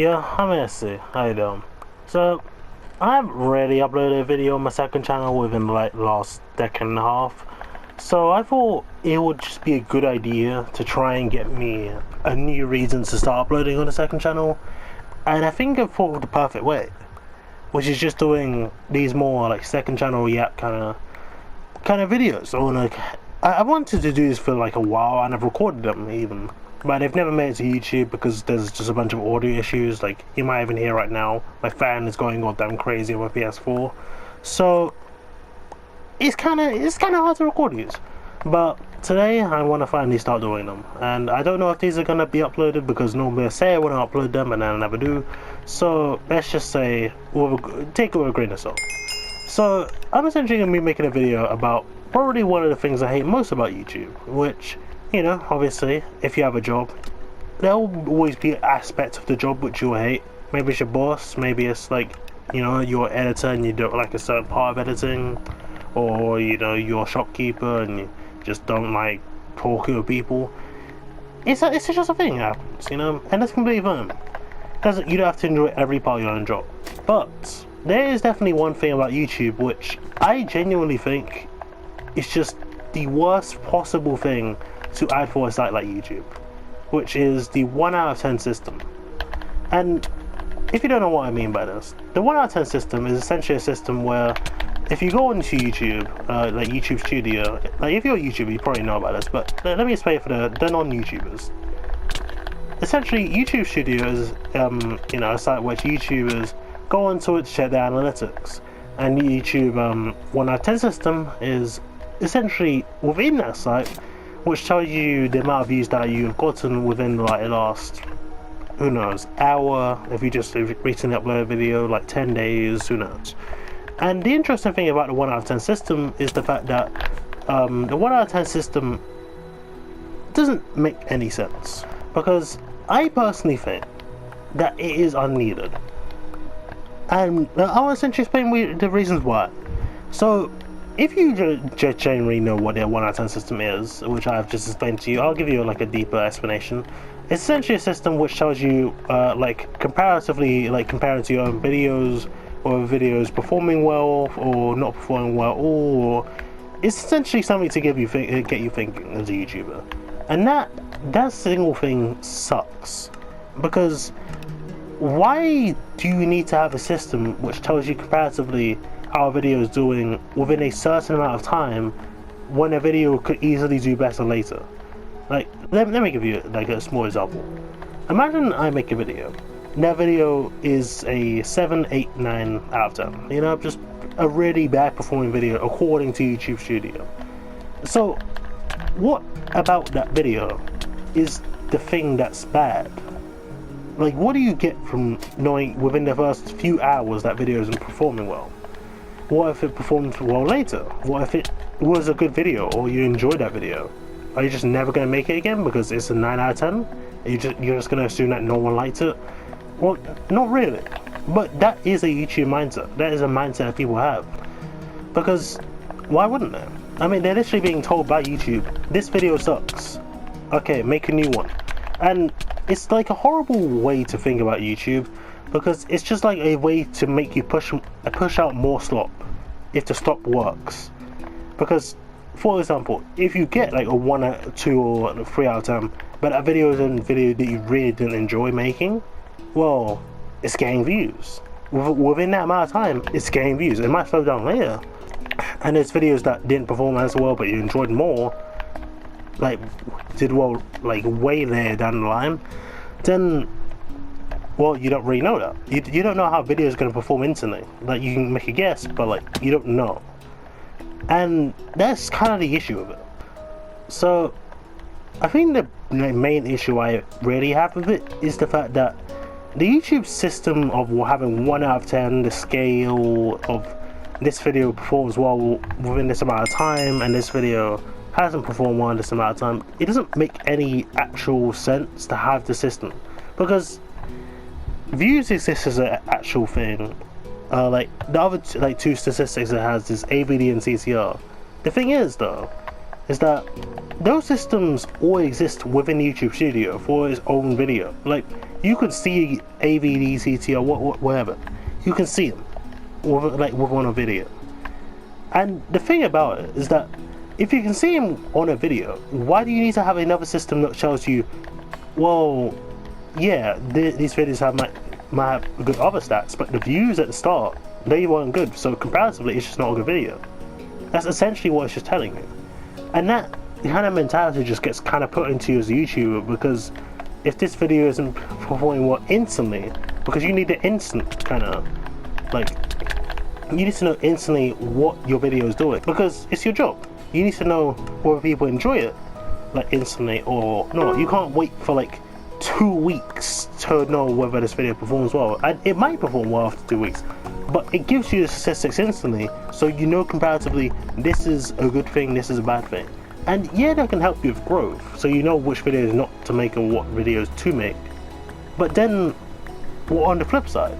Yeah, I'm Messi. How you doing? So, I haven't really uploaded a video on my second channel within like last decade and a half. So I thought it would just be a good idea to try and get me a new reason to start uploading on the second channel. And I think I thought of the perfect way, which is just doing these more like second channel yap kind of videos. Or like, I wanted to do this for like a while, and I've recorded them even. But they've never made it to YouTube because there's just a bunch of audio issues. Like, you might even hear right now, my fan is going all damn crazy on my PS4. So, it's kind of hard to record these. But today, I want to finally start doing them. And I don't know if these are going to be uploaded because normally I say I want to upload them and then I never do. So, let's just say, take it with a grain of salt. So, I'm essentially going to be making a video about probably one of the things I hate most about YouTube, which, you know, obviously, if you have a job, there will always be aspects of the job which you'll hate. Maybe it's your boss, maybe it's like, you know, you're an editor and you don't like a certain part of editing, or, you know, you're a shopkeeper and you just don't like talking with people. It's just a thing that happens, you know, and that's completely fine. You don't have to enjoy every part of your own job. But there is definitely one thing about YouTube which I genuinely think is just the worst possible thing to add for a site like YouTube, which is the 1 out of 10 system. And if you don't know what I mean by this, the 1 out of 10 system is essentially a system where if you go into YouTube, like YouTube Studio, like if you're a YouTuber you probably know about this, but let me explain it for the non-YouTubers. Essentially, YouTube Studio is you know, a site which YouTubers go onto it to check their analytics, and YouTube 1 out of 10 system is essentially within that site, which tells you the amount of views that you've gotten within like the last, who knows, hour, if you just recently uploaded a video, like 10 days, who knows. And the interesting thing about the 1 out of 10 system is the fact that the 1 out of 10 system doesn't make any sense, because I personally think that it is unneeded, and I'll essentially explain the reasons why. So if you just generally know what their 1 out of 10 system is, which I've just explained to you, I'll give you like a deeper explanation. It's essentially a system which tells you, like comparatively, like comparing to your own videos, or videos performing well or not performing well, or it's essentially something to get you thinking as a YouTuber. And that single thing sucks, because why do you need to have a system which tells you comparatively how a video is doing within a certain amount of time when a video could easily do better later? Like, let me give you like a small example. Imagine I make a video. That video is a 7, 8, 9 out of 10. You know, just a really bad performing video according to YouTube Studio. So, what about that video is the thing that's bad? Like, what do you get from knowing within the first few hours that video isn't performing well? What if it performed well later? What if it was a good video or you enjoyed that video? Are you just never going to make it again because it's a 9 out of 10? You're just going to assume that no one liked it? Well, not really. But that is a YouTube mindset. That is a mindset that people have. Because why wouldn't they? I mean, they're literally being told by YouTube, this video sucks. Okay, make a new one. And it's like a horrible way to think about YouTube, because it's just like a way to make you push out more slop if the slop works. Because, for example, if you get like a 1, 2, or 3 out of 10, but a video is a video that you really didn't enjoy making, well, it's getting views. Within that amount of time, it's getting views. It might slow down later. And there's videos that didn't perform as well, but you enjoyed more, like did well, like way later down the line, then, well, you don't really know that. You don't know how video is going to perform instantly. Like, you can make a guess, but like you don't know. And that's kind of the issue of it. So I think the main issue I really have with it is the fact that the YouTube system of having 1 out of 10, the scale of this video performs well within this amount of time and this video hasn't performed well in this amount of time, it doesn't make any actual sense to have the system, because views exist as an actual thing. Like the other two statistics it has is AVD and CTR. The thing is though, is that those systems all exist within YouTube Studio for its own video. Like, you could see AVD, CTR, whatever. You can see them on a video. And the thing about it is that if you can see them on a video, why do you need to have another system that tells you, well, yeah, these videos might have good other stats, but the views at the start, they weren't good, so comparatively it's just not a good video. That's essentially what it's just telling you. And that kind of mentality just gets kind of put into you as a YouTuber, because if this video isn't performing well instantly, because you need the instant kind of, like, you need to know instantly what your video is doing, because it's your job. You need to know whether people enjoy it, like, instantly or not. You can't wait for like 2 weeks to know whether this video performs well. And it might perform well after 2 weeks, but it gives you the statistics instantly, so you know comparatively this is a good thing, this is a bad thing. And yeah, that can help you with growth, so you know which videos not to make and what videos to make. But then, on the flip side,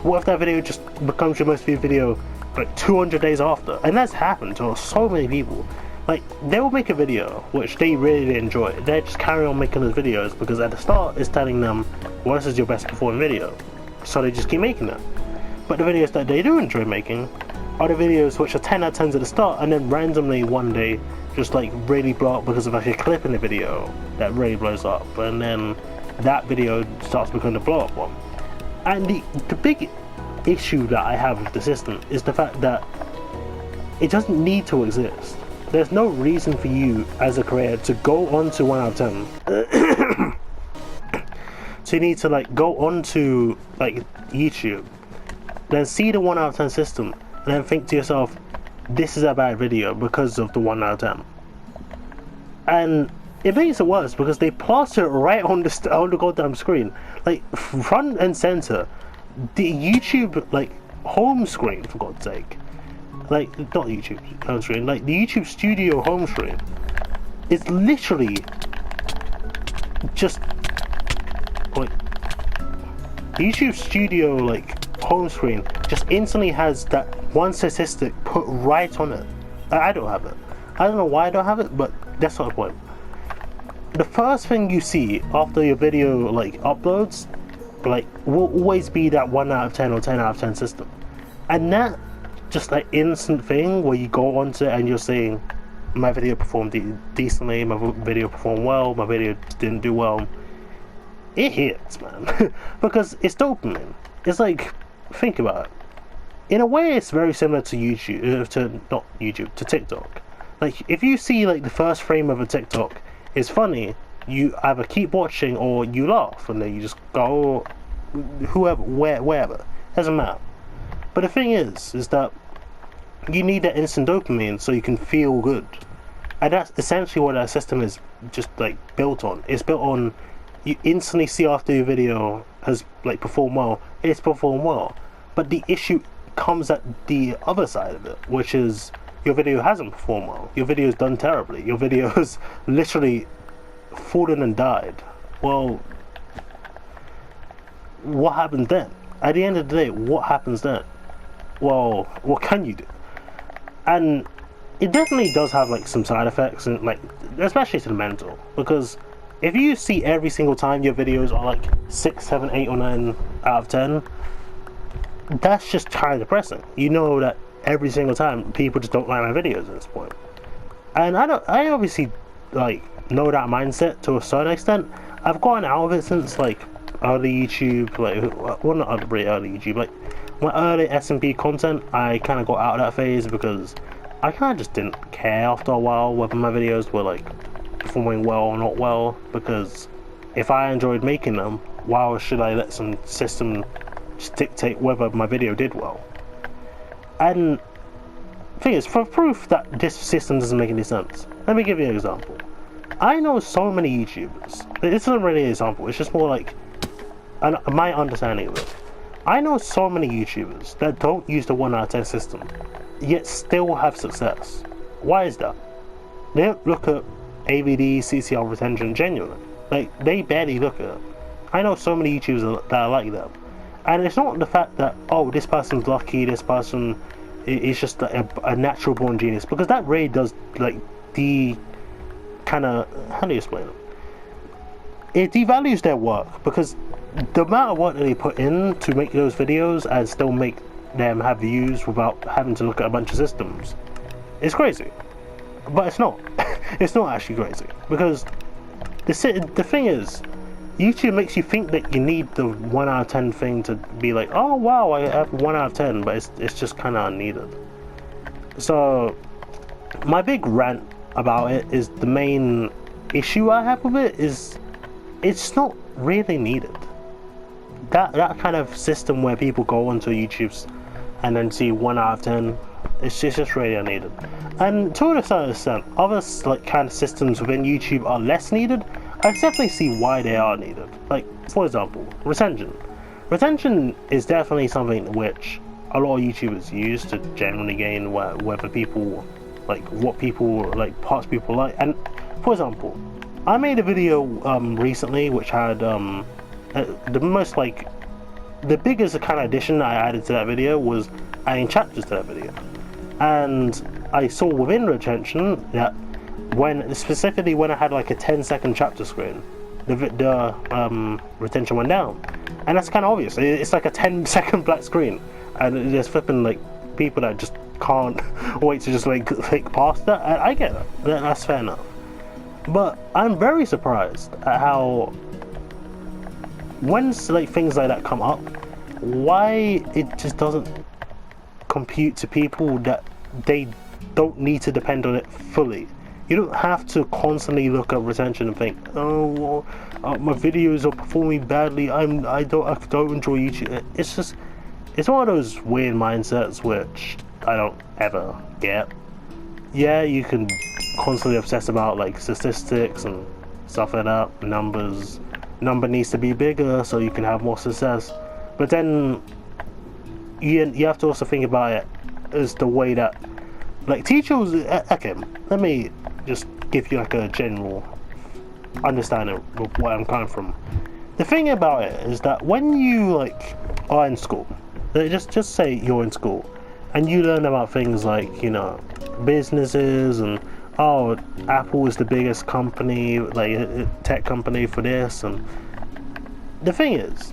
what if that video just becomes your most viewed video like 200 days after? And that's happened to so many people. Like, they will make a video which they really enjoy. They just carry on making those videos because at the start it's telling them, well, this is your best performing video, so they just keep making them. But the videos that they do enjoy making are the videos which are 10 out of 10s at the start, and then randomly one day just like really blow up because of actually a clip in the video that really blows up, and then that video starts becoming the blow up one. And the big issue that I have with the system is the fact that it doesn't need to exist. There's no reason for you as a creator to go on to 1 out of 10. So you need to like go on to like YouTube, then see the 1 out of 10 system, and then think to yourself, this is a bad video because of the 1 out of 10. And it makes it worse because they plaster it right on the goddamn screen, like front and center. The YouTube like home screen, for God's sake, like not YouTube home screen, like the YouTube Studio home screen is literally just like the YouTube Studio like home screen just instantly has that one statistic put right on it. I don't have it. I don't know why I don't have it, but that's not the point. The first thing you see after your video like uploads, like, will always be that 1 out of 10 or 10 out of 10 system. And that just like instant thing where you go onto it and you're saying, my video performed decently, my video performed well, my video didn't do well, it hits, man. Because it's dopamine. It's like, think about it. In a way, it's very similar to YouTube, to TikTok. Like, if you see like the first frame of a TikTok is funny, you either keep watching or you laugh, and then you just go, whoever, wherever, doesn't matter. But the thing is that you need that instant dopamine so you can feel good, and that's essentially what that system is just like built on. It's built on, you instantly see after your video has like performed well, it's performed well. But the issue comes at the other side of it, which is your video hasn't performed well. Your video's done terribly. Your video's literally fallen and died. Well, what happens then? At the end of the day, what happens then? Well, what can you do? And it definitely does have like some side effects, and like especially to the mental, because if you see every single time your videos are like 6, 7, 8 or 9 out of 10, that's just kind of depressing. You know that every single time people just don't like my videos at this point. And I obviously like know that mindset to a certain extent. I've gotten out of it since like early YouTube, like, well, not really early YouTube, like my early SMP content. I kind of got out of that phase because I kind of just didn't care after a while whether my videos were like performing well or not well, because if I enjoyed making them, why should I let some system just dictate whether my video did well? And the thing is, for proof that this system doesn't make any sense, let me give you an example. I know so many YouTubers, this isn't really an example, it's just more like my understanding of it. I know so many YouTubers that don't use the 1 out of 10 system, yet still have success. Why is that? They don't look at AVD, CCR retention genuinely. Like, they barely look at it. I know so many YouTubers that are like that. And it's not the fact that, oh, this person's lucky, this person is just a natural born genius, because that really does like kind of, how do you explain it? It devalues their work, because the amount of work that they put in to make those videos and still make them have views without having to look at a bunch of systems, it's crazy. But it's not. It's not actually crazy, because the thing is, YouTube makes you think that you need the 1 out of 10 thing to be like, oh wow, I have 1 out of 10, but it's just kind of unneeded. So my big rant about it is, the main issue I have with it is it's not really needed. That kind of system where people go onto YouTube's and then see 1 out of 10, it's just really unneeded. And to a certain extent, other like kind of systems within YouTube are less needed. I definitely see why they are needed. Like, for example, retention. Retention is definitely something which a lot of YouTubers use to generally gain whether people like what people like, parts people like. And for example, I made a video recently which had the most like the biggest kind of addition I added to that video was adding chapters to that video. And I saw within retention that specifically when I had like a 10-second chapter screen, the retention went down. And that's kind of obvious. It's like a 10-second black screen, and there's flipping like people that just can't wait to just like click past that. And I get that. That's fair enough. But I'm very surprised at how, when like things like that come up, why it just doesn't compute to people that they don't need to depend on it fully. You don't have to constantly look at retention and think, oh, my videos are performing badly, I don't enjoy YouTube. It's just, it's one of those weird mindsets which I don't ever get. Yeah, you can constantly obsess about like statistics and stuff like that, numbers. Number needs to be bigger so you can have more success. But then you have to also think about it as the way that, like, teachers. Okay, let me just give you like a general understanding of where I'm coming from. The thing about it is that when you like are in school, just say you're in school, and you learn about things like, you know, businesses and, oh, Apple is the biggest company, like a tech company for this, and the thing is,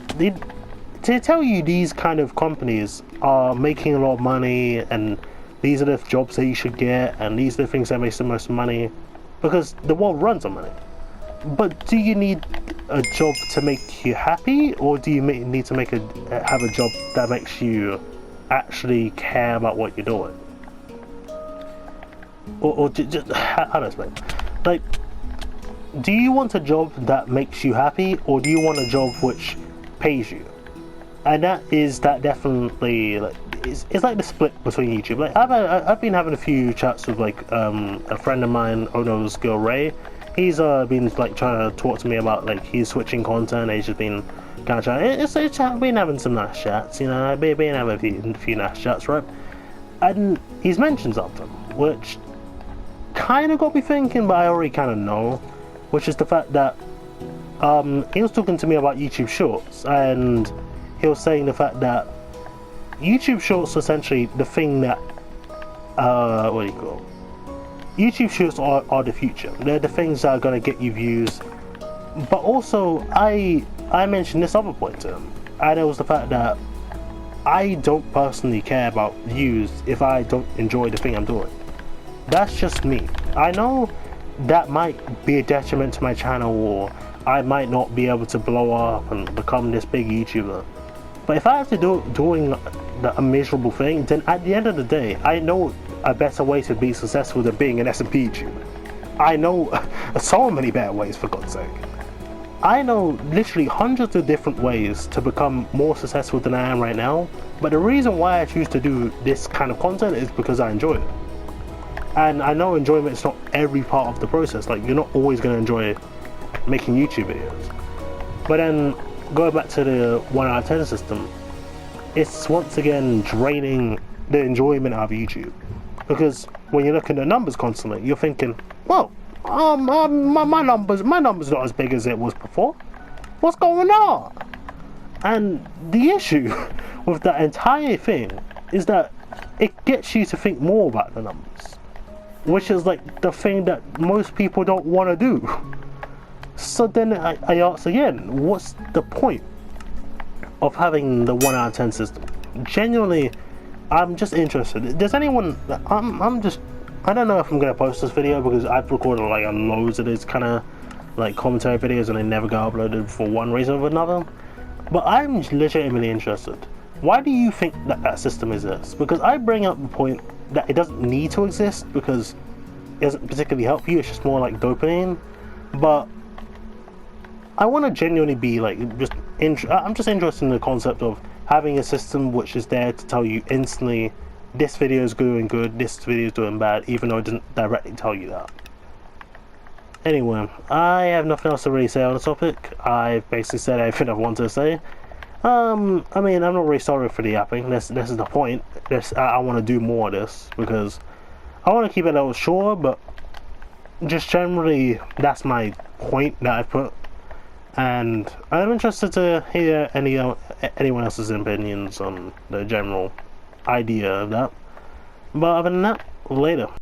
to tell you these kind of companies are making a lot of money, and these are the jobs that you should get, and these are the things that make the most money, because the world runs on money. But do you need a job to make you happy, or do you need to have a job that makes you actually care about what you're doing? Or just, how do I explain? Like, do you want a job that makes you happy, or do you want a job which pays you? And that definitely, like, it's like the split between YouTube. Like, I've been having a few chats with like a friend of mine, Ono's girl Ray. He's been like trying to talk to me about like he's switching content. He's just been kind of trying. I've been having some nice chats, you know. I've been having a few nice chats, right? And he's mentioned something which kind of got me thinking, but I already kind of know, which is the fact that he was talking to me about YouTube Shorts, and he was saying the fact that YouTube Shorts are essentially the thing that what do you call it? YouTube Shorts are the future. They're the things that are going to get you views. But also, I mentioned this other point to him, and it was the fact that I don't personally care about views if I don't enjoy the thing I'm doing. That's just me. I know that might be a detriment to my channel, or I might not be able to blow up and become this big YouTuber. But if I have to doing a miserable thing, then at the end of the day, I know a better way to be successful than being an SMP YouTuber. I know so many better ways, for God's sake. I know literally hundreds of different ways to become more successful than I am right now, but the reason why I choose to do this kind of content is because I enjoy it. And I know enjoyment is not every part of the process. Like, you're not always going to enjoy making YouTube videos. But then, going back to the 1 out of 10 system, it's once again draining the enjoyment out of YouTube. Because when you're looking at numbers constantly, you're thinking, well, my number's not as big as it was before. What's going on? And the issue with that entire thing is that it gets you to think more about the numbers. which is like the thing that most people don't want to do. So then I ask again, what's the point of having the 1 out of 10 system? Genuinely, I'm just interested. Does anyone? I don't know if I'm gonna post this video because I've recorded like loads of these kind of like commentary videos and they never got uploaded for one reason or another. But I'm legitimately interested. Why do you think that that system exists? Because I bring up the point that it doesn't need to exist because it doesn't particularly help you. It's just more like dopamine. But I want to genuinely be like I'm just interested in the concept of having a system which is there to tell you instantly this video is doing good, this video is doing bad, even though it doesn't directly tell you that. Anyway, I have nothing else to really say on the topic. I've basically said everything I wanted to say. I mean, I'm not really sorry for the yapping. This is the point. I want to do more of this because I want to keep it a little short, but just generally that's my point that I put. And I'm interested to hear anyone else's opinions on the general idea of that. But other than that, later.